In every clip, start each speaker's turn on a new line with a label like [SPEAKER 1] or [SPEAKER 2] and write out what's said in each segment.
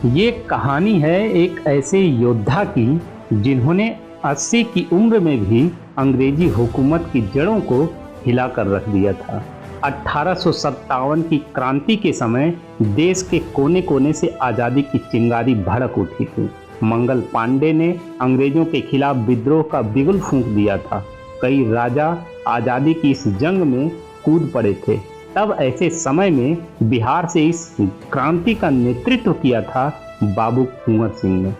[SPEAKER 1] ये कहानी है एक ऐसे योद्धा की जिन्होंने 80 की उम्र में भी अंग्रेजी हुकूमत की जड़ों को हिलाकर रख दिया था। 1857 की क्रांति के समय देश के कोने कोने से आज़ादी की चिंगारी भड़क उठी थी। मंगल पांडे ने अंग्रेजों के खिलाफ विद्रोह का बिगुल फूंक दिया था। कई राजा आज़ादी की इस जंग में कूद पड़े थे। तब ऐसे समय में बिहार से इस क्रांति का नेतृत्व किया था बाबू कुंवर सिंह ने।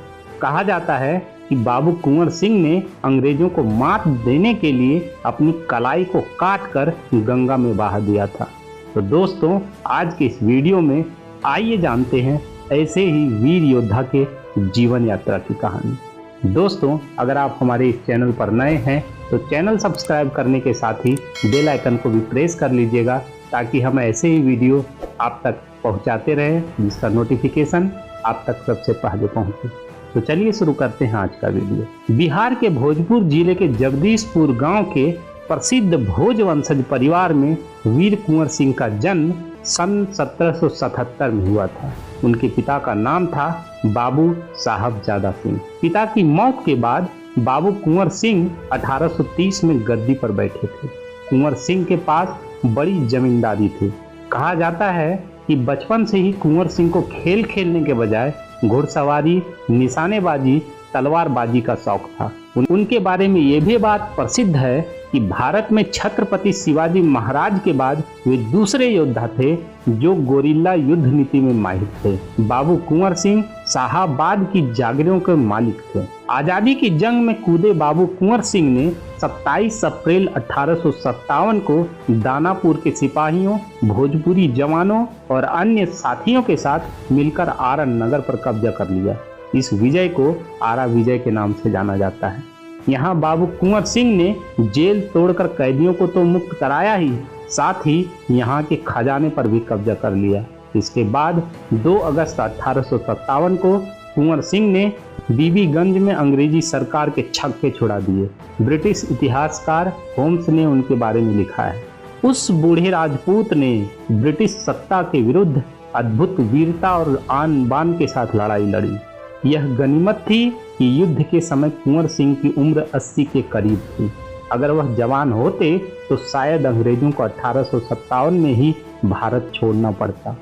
[SPEAKER 1] कहा जाता है कि बाबू कुंवर सिंह ने अंग्रेजों को मात देने के लिए अपनी कलाई को काटकर गंगा में बहा दिया था। तो दोस्तों, आज के इस वीडियो में आइए जानते हैं ऐसे ही वीर योद्धा के जीवन यात्रा की कहानी। दोस्तों, अगर आप हमारे इस चैनल पर नए हैं तो चैनल सब्सक्राइब करने के साथ ही बेल आइकन को भी प्रेस कर लीजिएगा, ताकि हम ऐसे ही वीडियो आप तक पहुंचाते रहें जिसका नोटिफिकेशन आप तक सबसे पहले पहुंचे। तो चलिए शुरू करते हैं आज का वीडियो। बिहार के भोजपुर जिले के जगदीशपुर गांव के प्रसिद्ध भोज वंशज परिवार में वीर कुंवर सिंह का जन्म सन 1777 में हुआ था। उनके पिता का नाम था बाबू साहबजादा सिंह। पिता की मौत के बाद बाबू कुंवर सिंह 1830 में गद्दी पर बैठे थे। कुंवर सिंह के पास बड़ी जमींदारी थी। कहा जाता है कि बचपन से ही कुंवर सिंह को खेल खेलने के बजाय घुड़सवारी, निशानेबाजी, तलवारबाजी का शौक था। उनके बारे में ये भी बात प्रसिद्ध है कि भारत में छत्रपति शिवाजी महाराज के बाद वे दूसरे योद्धा थे जो गोरिल्ला युद्ध नीति में माहिर थे। बाबू कुंवर सिंह शाहाबाद की जागीरों के मालिक थे। आजादी की जंग में कूदे बाबू कुंवर सिंह ने 27 अप्रैल 1857 को दानापुर के सिपाहियों, भोजपुरी जवानों और अन्य साथियों के साथ मिलकर आरा नगर पर कब्जा कर लिया। इस विजय को आरा विजय के नाम से जाना जाता है। यहाँ बाबू कुंवर सिंह ने जेल तोड़कर कैदियों को तो मुक्त कराया ही, साथ ही यहाँ के खजाने पर भी कब्जा कर लिया। इसके बाद 2 अगस्त 1857 को कुंवर सिंह ने बीबीगंज में अंग्रेजी सरकार के छक्के छुड़ा दिए। ब्रिटिश इतिहासकार होम्स ने उनके बारे में लिखा है, उस बूढ़े राजपूत ने ब्रिटिश सत्ता के विरुद्ध अद्भुत वीरता और आन बान के साथ लड़ाई लड़ी। यह गनीमत थी कि युद्ध के समय कुंवर सिंह की उम्र 80 के करीब थी। अगर वह जवान होते तो शायद अंग्रेजों को 1857 में ही भारत छोड़ना पड़ता।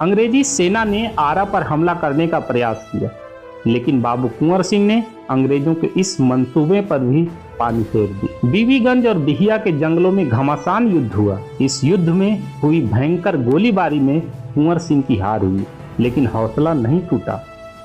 [SPEAKER 1] अंग्रेजी सेना ने आरा पर हमला करने का प्रयास किया, लेकिन बाबू कुंवर सिंह ने अंग्रेजों के इस मंसूबे पर भी पानी फेर दी। बीबीगंज और बिहिया के जंगलों में घमासान युद्ध हुआ। इस युद्ध में हुई भयंकर गोलीबारी में कुंवर सिंह की हार हुई, लेकिन हौसला नहीं टूटा।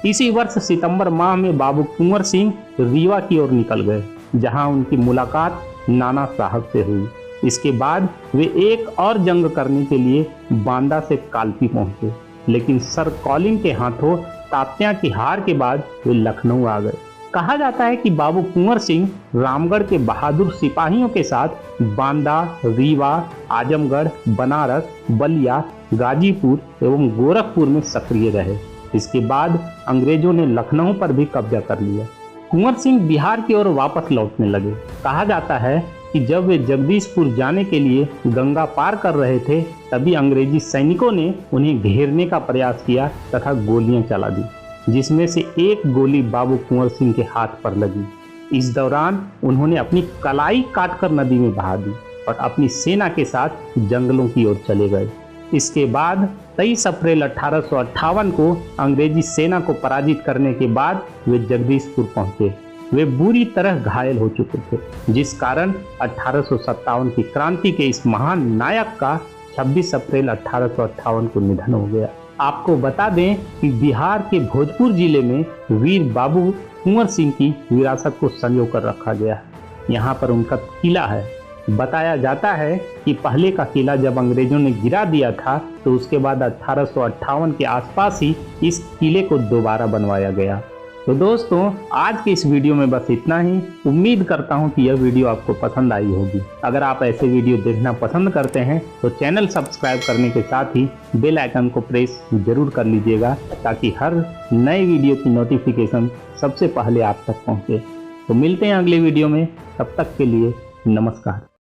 [SPEAKER 1] इसी वर्ष सितंबर माह में बाबू कुंवर सिंह रीवा की ओर निकल गए, जहां उनकी मुलाकात नाना साहब से हुई। इसके बाद वे एक और जंग करने के लिए बांदा से कालपी पहुंचे, लेकिन सर कॉलिंग के हाथों तात्या की हार के बाद वे लखनऊ आ गए। कहा जाता है कि बाबू कुंवर सिंह रामगढ़ के बहादुर सिपाहियों के साथ बांदा, रीवा, आजमगढ़, बनारस, बलिया, गाजीपुर एवं गोरखपुर में सक्रिय रहे। इसके बाद अंग्रेजों ने लखनऊ पर भी कब्जा कर लिया। कुंवर सिंह बिहार की ओर वापस लौटने लगे। कहा जाता है कि जब वे जगदीशपुर जाने के लिए गंगा पार कर रहे थे, तभी अंग्रेजी सैनिकों ने उन्हें घेरने का प्रयास किया तथा गोलियां चला दी, जिसमें से एक गोली बाबू कुंवर सिंह के हाथ पर लगी। इस दौरान उन्होंने अपनी कलाई काटकर नदी में बहा दी और अपनी सेना के साथ जंगलों की ओर चले गए। इसके बाद 23 अप्रैल 1858 को अंग्रेजी सेना को पराजित करने के बाद वे जगदीशपुर पहुंचे। वे बुरी तरह घायल हो चुके थे, जिस कारण 1857 की क्रांति के इस महान नायक का 26 अप्रैल 1858 को निधन हो गया। आपको बता दें कि बिहार के भोजपुर जिले में वीर बाबू कुंवर सिंह की विरासत को संजो कर रखा गया है। यहाँ पर उनका किला है। बताया जाता है कि पहले का किला जब अंग्रेजों ने गिरा दिया था, तो उसके बाद 1858 के आसपास ही इस किले को दोबारा बनवाया गया। तो दोस्तों, आज के इस वीडियो में बस इतना ही। उम्मीद करता हूं कि यह वीडियो आपको पसंद आई होगी। अगर आप ऐसे वीडियो देखना पसंद करते हैं तो चैनल सब्सक्राइब करने के साथ ही बेल आइकन को प्रेस जरूर कर लीजिएगा, ताकि हर नए वीडियो की नोटिफिकेशन सबसे पहले आप तक पहुंचे। तो मिलते हैं अगले वीडियो में, तब तक के लिए नमस्कार।